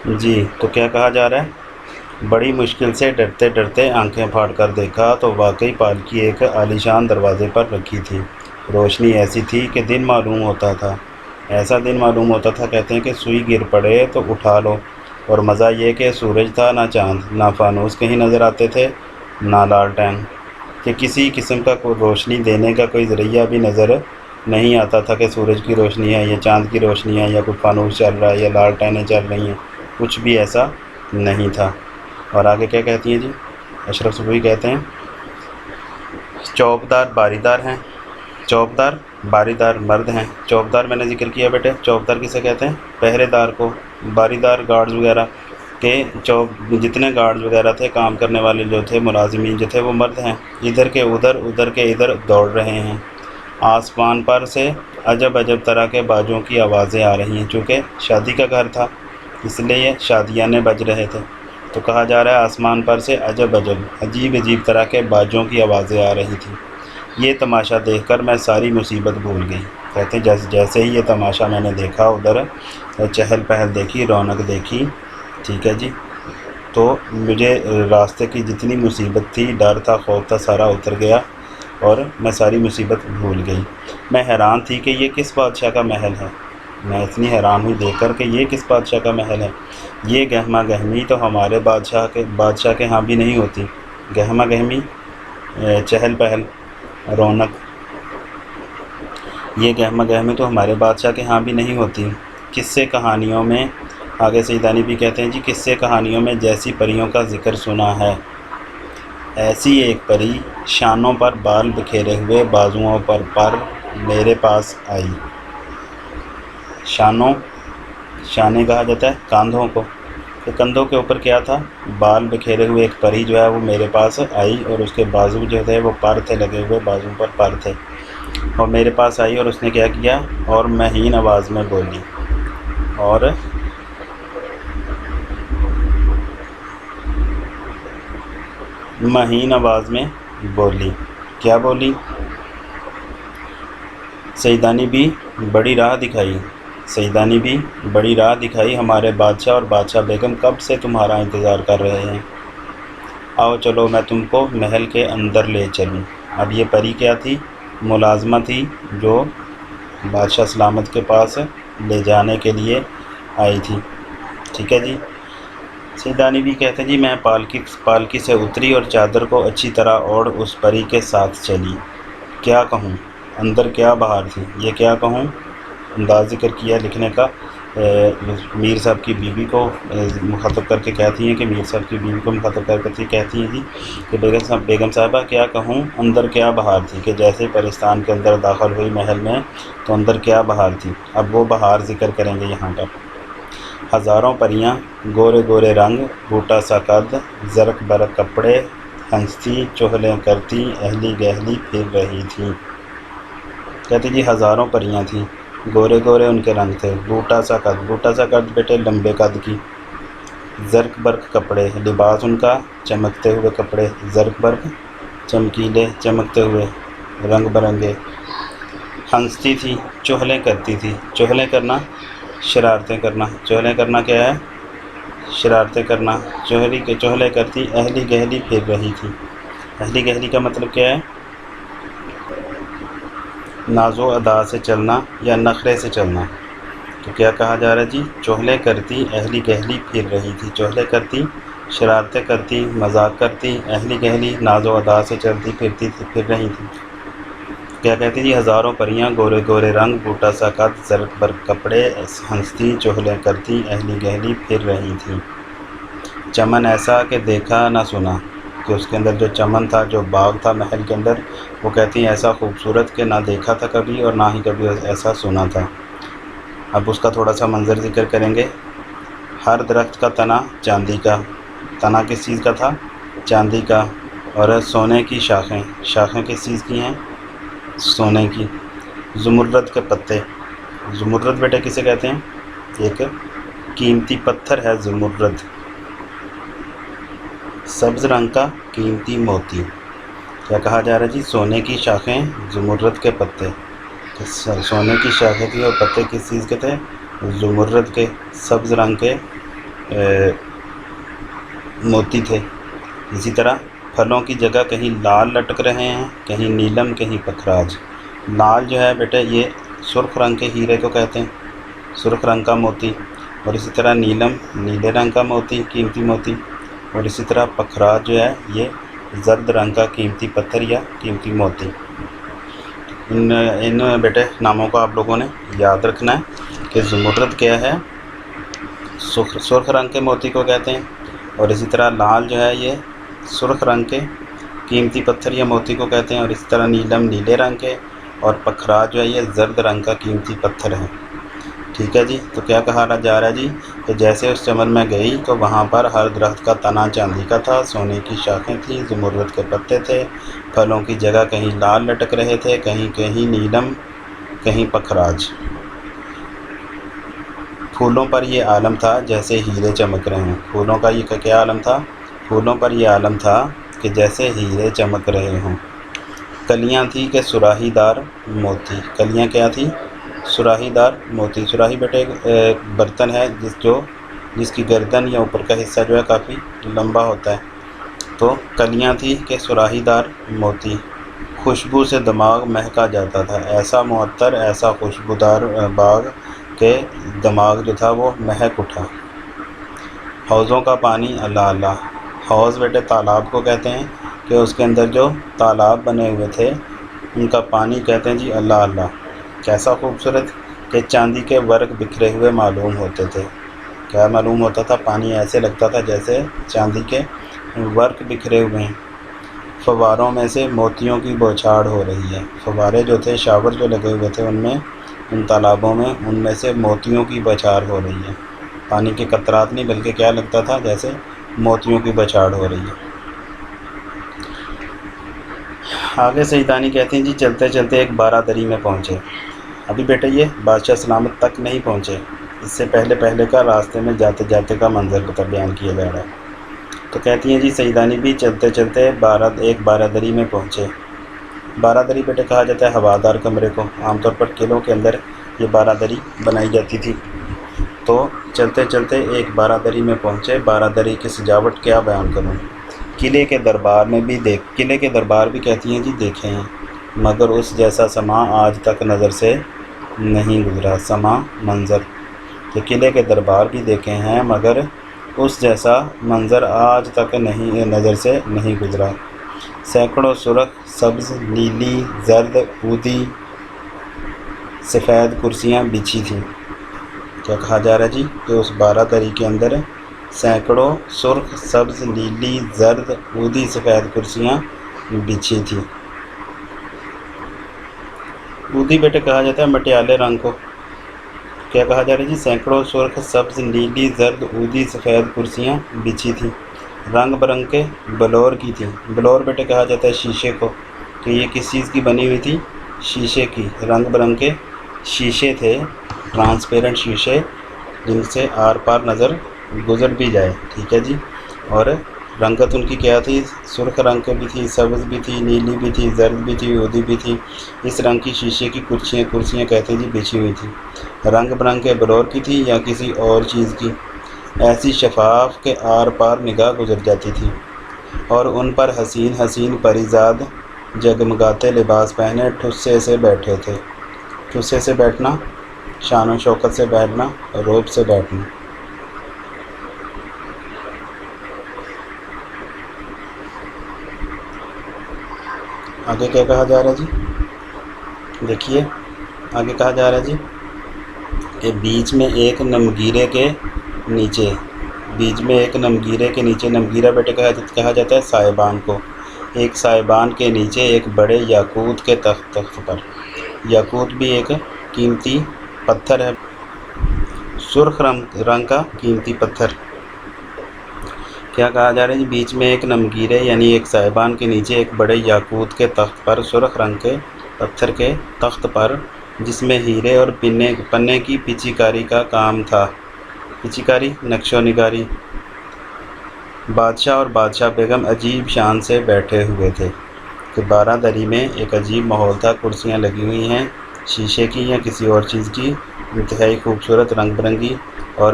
جی تو کیا کہا جا رہا ہے؟ بڑی مشکل سے ڈرتے ڈرتے آنکھیں پھاڑ کر دیکھا تو واقعی پالکی ایک عالیشان دروازے پر رکھی تھی۔ روشنی ایسی تھی کہ دن معلوم ہوتا تھا، ایسا دن معلوم ہوتا تھا، کہتے ہیں کہ سوئی گر پڑے تو اٹھا لو۔ اور مزہ یہ کہ سورج تھا نہ چاند، نہ فانوس کہیں نظر آتے تھے، نہ لالٹین، کہ کسی قسم کا کوئی روشنی دینے کا کوئی ذریعہ بھی نظر نہیں آتا تھا کہ سورج کی روشنی ہے یا چاند کی روشنی ہے یا کوئی فانوس چل رہا ہے یا لالٹینیں چل رہی ہیں، کچھ بھی ایسا نہیں تھا۔ اور آگے کیا کہتی ہیں جی؟ اشرف صبوی کہتے ہیں چوبدار باریدار ہیں، چوبدار باریدار مرد ہیں۔ چوبدار میں نے ذکر کیا بیٹے، چوبدار کسے کہتے ہیں؟ پہرے دار کو۔ باریدار گارڈز وغیرہ کے جتنے گارڈز وغیرہ تھے، کام کرنے والے جو تھے، ملازمین جو تھے، وہ مرد ہیں۔ ادھر کے ادھر، ادھر کے ادھر دوڑ رہے ہیں۔ آسمان پر سے عجب عجب طرح کے باجوں کی آوازیں آ رہی ہیں، چونکہ شادی کا گھر تھا اس لیے شادیانے بج رہے تھے۔ تو کہا جا رہا ہے آسمان پر سے عجب عجیب عجیب طرح کے باجوں کی آوازیں آ رہی تھیں۔ یہ تماشا دیکھ کر میں ساری مصیبت بھول گئی۔ کہتے ہیں جیسے ہی یہ تماشا میں نے دیکھا، ادھر چہل پہل دیکھی، رونق دیکھی، ٹھیک ہے جی، تو مجھے راستے کی جتنی مصیبت تھی، ڈر تھا، خوف تھا، سارا اتر گیا اور میں ساری مصیبت بھول گئی۔ میں حیران تھی کہ یہ کس بادشاہ کا محل ہے۔ میں اتنی حیران ہوئی دیکھ کر کہ یہ کس بادشاہ کا محل ہے۔ یہ گہما گہمی تو ہمارے بادشاہ کے ہاں بھی نہیں ہوتی۔ گہما گہمی، چہل پہل، رونق، یہ گہما گہمی تو ہمارے بادشاہ کے ہاں بھی نہیں ہوتی۔ قصے کہانیوں میں، آگے سیدانی بھی کہتے ہیں جی، قصے کہانیوں میں جیسی پریوں کا ذکر سنا ہے، ایسی ایک پری شانوں پر بال بکھیرے ہوئے، بازوؤں پر پر میرے پاس آئی۔ شانے کہا جاتا ہے کاندھوں کو، کہ کندھوں کے اوپر کیا تھا؟ بال بکھیرے ہوئے ایک پری جو ہے وہ میرے پاس آئی، اور اس کے بازو جو تھے وہ پر تھے، لگے ہوئے بازو پر پر تھے، اور میرے پاس آئی اور اس نے کیا کیا؟ اور مہین آواز میں بولی، اور مہین آواز میں بولی، کیا بولی؟ سیدانی بھی بڑی راہ دکھائی، سیدانی بھی بڑی راہ دکھائی، ہمارے بادشاہ اور بادشاہ بیگم کب سے تمہارا انتظار کر رہے ہیں۔ آؤ چلو میں تم کو محل کے اندر لے چلوں۔ اب یہ پری کیا تھی؟ ملازمہ تھی جو بادشاہ سلامت کے پاس لے جانے کے لیے آئی تھی، ٹھیک ہے جی۔ سیدانی بھی کہتے ہیں جی، میں پالکی سے اتری اور چادر کو اچھی طرح اوڑھ اس پری کے ساتھ چلی۔ کیا کہوں، اندر کیا بہار تھی، یہ کیا کہوں، انداز ذکر کیا لکھنے کا۔ میر صاحب کی بیوی کو مخاطب کر کے کہتی ہیں، کہ میر صاحب کی بیوی کو مخاطب کر کے کہتی ہیں جی کہ بیگم صاحبہ کیا کہوں، اندر کیا بہار تھی، کہ جیسے پرستان کے اندر داخل ہوئی محل میں تو اندر کیا بہار تھی۔ اب وہ بہار ذکر کریں گے یہاں پر۔ ہزاروں پریاں، گورے گورے رنگ، بوٹا سا قد، زرق برق کپڑے، ہنستی چہلیں کرتی، اہلی گہلی پھر رہی تھیں۔ کہتے جی ہزاروں پریاں تھیں، گورے گورے ان کے رنگ تھے، بوٹا سا قد بیٹے لمبے قد کی، زرق برق کپڑے، لباس ان کا چمکتے ہوئے کپڑے، زرق برق چمکیلے چمکتے ہوئے رنگ برنگے، ہنستی تھی، چہلیں کرتی تھی، چہلیں کرنا شرارتیں کرنا، چہلیں کرنا کیا ہے؟ شرارتیں کرنا، چہلیں کرتی، اہلی گہلی پھر رہی تھی۔ اہلی گہلی کا مطلب کیا ہے؟ ناز و ادا سے چلنا یا نخرے سے چلنا۔ تو کیا کہا جا رہا ہے جی؟ چہلیں کرتی، اہلی گہلی پھر رہی تھی۔ چہلیں کرتی، شرارتیں کرتی، مذاق کرتی، اہلی گہلی ناز و ادا سے چلتی پھر رہی تھی۔ کیا کہتی جی؟ ہزاروں پریاں، گورے گورے رنگ، بوٹا سا قد، زرق برق کپڑے، ہنستی چہلیں کرتی، اہلی گہلی پھر رہی تھیں۔ چمن ایسا کہ دیکھا نہ سنا، کہ اس کے اندر جو چمن تھا، جو باغ تھا محل کے اندر، وہ کہتی ہیں ایسا خوبصورت کہ نہ دیکھا تھا کبھی اور نہ ہی کبھی ایسا سنا تھا۔ اب اس کا تھوڑا سا منظر ذکر کریں گے۔ ہر درخت کا تنا چاندی کا، تنا کس چیز کا تھا؟ چاندی کا، اور سونے کی شاخیں، شاخیں کس چیز کی ہیں؟ سونے کی۔ زمرد کے پتے، زمرد بیٹے کسے کہتے ہیں؟ ایک قیمتی پتھر ہے زمرد، سبز رنگ کا قیمتی موتی۔ کیا کہا جا رہا ہے جی؟ سونے کی شاخیں، زمرد کے پتے۔ سونے کی شاخیں تھی اور پتے کس چیز کے تھے؟ زمرد کے، سبز رنگ کے موتی تھے۔ اسی طرح پھلوں کی جگہ کہیں لال لٹک رہے ہیں، کہیں نیلم، کہیں پکھراج۔ لال جو ہے بیٹے یہ سرخ رنگ کے ہیرے کو کہتے ہیں، سرخ رنگ کا موتی، اور اسی طرح نیلم نیلے رنگ کا موتی، قیمتی موتی، اور اسی طرح پکھراج جو ہے یہ زرد رنگ کا قیمتی پتھر یا قیمتی موتی۔ ان بیٹے ناموں کو آپ لوگوں نے یاد رکھنا ہے کہ زمرد کیا ہے، سرخ رنگ کے موتی کو کہتے ہیں، اور اسی طرح لال جو ہے یہ سرخ رنگ کے قیمتی پتھر یا موتی کو کہتے ہیں، اور اسی طرح نیلم نیلے رنگ کے، اور پکھراج جو ہے یہ زرد رنگ کا قیمتی پتھر ہے۔ ٹھیک ہے جی، تو کیا کہا جا رہا ہے جی کہ جیسے اس چمن میں گئی تو وہاں پر ہر درخت کا تنا چاندی کا تھا، سونے کی شاخیں تھیں، زمرد کے پتے تھے، پھلوں کی جگہ کہیں لال لٹک رہے تھے، کہیں نیلم، کہیں پکھراج۔ پھولوں پر یہ عالم تھا جیسے ہیرے چمک رہے ہوں۔ پھولوں کا یہ کیا عالم تھا؟ پھولوں پر یہ عالم تھا کہ جیسے ہیرے چمک رہے ہوں۔ کلیاں تھیں کہ سراہی دار موتی۔ کلیاں کیا تھیں؟ سراہی دار موتی۔ سراہی بیٹے ایک برتن ہے جس کی گردن یا اوپر کا حصہ جو ہے کافی لمبا ہوتا ہے۔ تو کلیاں تھیں کہ سراہی دار موتی، خوشبو سے دماغ مہکا جاتا تھا، ایسا معطر، ایسا خوشبودار باغ کہ دماغ جو تھا وہ مہک اٹھا۔ حوضوں کا پانی اللہ اللہ۔ حوض بیٹے تالاب کو کہتے ہیں کہ اس کے اندر جو تالاب بنے ہوئے تھے ان کا پانی کہتے ہیں جی اللہ اللہ۔ کیسا خوبصورت کہ چاندی کے ورق بکھرے ہوئے معلوم ہوتے تھے۔ کیا معلوم ہوتا تھا؟ پانی ایسے لگتا تھا جیسے چاندی کے ورق بکھرے ہوئے ہیں۔ فواروں میں سے موتیوں کی بوچھاڑ ہو رہی ہے۔ فوارے جو تھے، شاور جو لگے ہوئے تھے ان تالابوں میں، ان میں سے موتیوں کی بوچھاڑ ہو رہی ہے۔ پانی کے قطرات نہیں بلکہ کیا لگتا تھا؟ جیسے موتیوں کی بوچھاڑ ہو رہی ہے۔ آگے سیدانی کہتے ہیں جی چلتے چلتے ایک بارہ دری میں پہنچے۔ ابھی بیٹے یہ بادشاہ سلامت تک نہیں پہنچے، اس سے پہلے کا راستے میں جاتے جاتے کا منظر بیان کیا جا رہا ہے۔ تو کہتی ہیں جی سیدانی بھی چلتے چلتے ایک بارہ دری میں پہنچے۔ بارہ دری بیٹے کہا جاتا ہے ہوادار کمرے کو۔ عام طور پر قلعوں کے اندر یہ بارہ دری بنائی جاتی تھی۔ تو چلتے چلتے ایک بارہ دری میں پہنچے۔ بارہ دری کی سجاوٹ کیا بیان کروں؟ قلعے کے دربار بھی کہتی ہیں جی دیکھے ہیں، مگر اس جیسا سما آج تک نظر سے نہیں گزرا۔ سما منظر کہ قلعے کے دربار بھی دیکھے ہیں مگر اس جیسا منظر آج تک نظر سے نہیں گزرا۔ سینکڑوں سرخ، سبز، نیلی، زرد، اودی، سفید کرسیاں بچھی تھیں۔ کیا کہا جا رہا ہے جی کہ اس بارہ دری کے اندر سینکڑوں سرخ، سبز، نیلی، زرد، اودی، سفید کرسیاں بچھی تھیں۔ اودی بیٹے کہا جاتا ہے مٹیالے رنگ کو۔ کیا کہا جا رہا ہے جی؟ سینکڑوں سرخ، سبز، نیلی، زرد، اودی، سفید کرسیاں بچھی تھیں، رنگ برنگ کے بلور کی تھیں۔ بلور بیٹے کہا جاتا ہے شیشے کو، کہ یہ کس چیز کی بنی ہوئی تھی؟ شیشے کی۔ رنگ برنگ کے شیشے تھے، ٹرانسپیرنٹ شیشے، جن سے آر پار نظر گزر بھی جائے۔ ٹھیک ہے جی، اور رنگت ان کی کیا تھی؟ سرخ رنگ کی بھی تھی، سبز بھی تھی، نیلی بھی تھی، زرد بھی تھی، اودی بھی تھی۔ اس رنگ کی شیشے کی کرسیاں کہتے ہیں جی بچھی ہوئی تھی، رنگ برنگ کے بلور کی تھی یا کسی اور چیز کی، ایسی شفاف کہ آر پار نگاہ گزر جاتی تھی، اور ان پر حسین حسین پریزاد جگمگاتے لباس پہنے ٹھسے سے بیٹھے تھے۔ ٹھسے سے بیٹھنا، شان و شوکت سے بیٹھنا، روب سے بیٹھنا۔ آگے کیا کہا جا رہا ہے جی؟ دیکھیے آگے کہا جا رہا ہے جی کہ بیچ میں ایک نمگیرے کے نیچے، نمگیرہ بیٹے کہا جاتا ہے سائبان کو، ایک سائبان کے نیچے ایک بڑے یاقوت کے تخت پر۔ یاقوت بھی ایک قیمتی پتھر ہے، سرخ رنگ کا قیمتی پتھر۔ کیا کہا جا رہا ہے جی؟ بیچ میں ایک نمگیرے یعنی ایک سائبان کے نیچے ایک بڑے یاقوت کے تخت پر، سرخ رنگ کے پتھر کے تخت پر، جس میں ہیرے اور پنے کی پیچیکاری کا کام تھا۔ پیچیکاری، نقش و نگاری۔ بادشاہ اور بادشاہ بیگم عجیب شان سے بیٹھے ہوئے تھے کہ بارہ دری میں ایک عجیب ماحول تھا۔ کرسیاں لگی ہوئی ہیں، شیشے کی یا کسی اور چیز کی، انتہائی خوبصورت، رنگ برنگی، اور